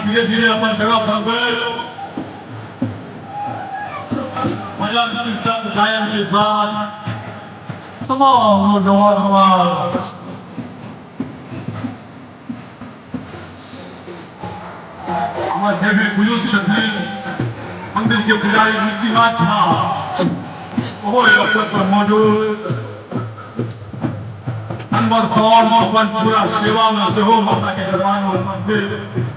धीरे धीरे आपण सगळं फंगल मजा कायम के साथ तमाम नौजवान हमारे हमारे देवी बुजुर्ग शक्ति मंदिर के पुजारी नीतिनाथ था वो अवसर पर मौजूद नंबर 100 अपन पूरा सेवा में से हो माता के दरबार में मंदिर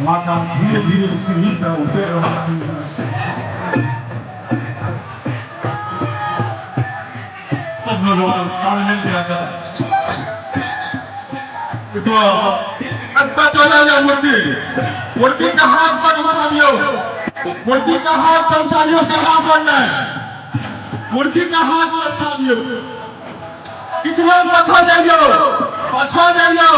माता धीरे धीरे सीढ़ी पर उतर रहा है सब लोग तालमेल दिया तो अंतर चला जाए मूर्ति का हाथ पर उठाइयो मूर्ति का हाथ पंचालियों से ना बनना है मूर्ति का हाथ पर उठाइयो पिछले पछा जाइयो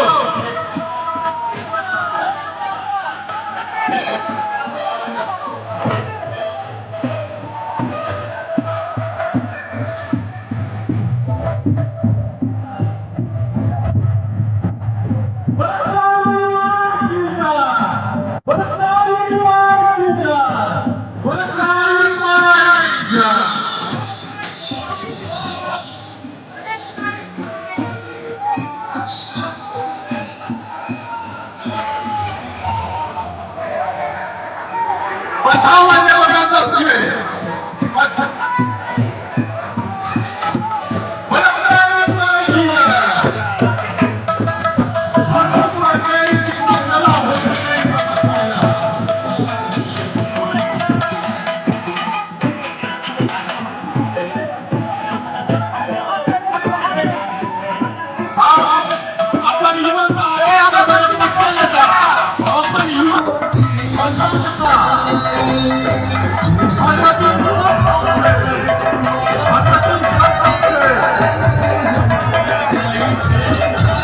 बचाओ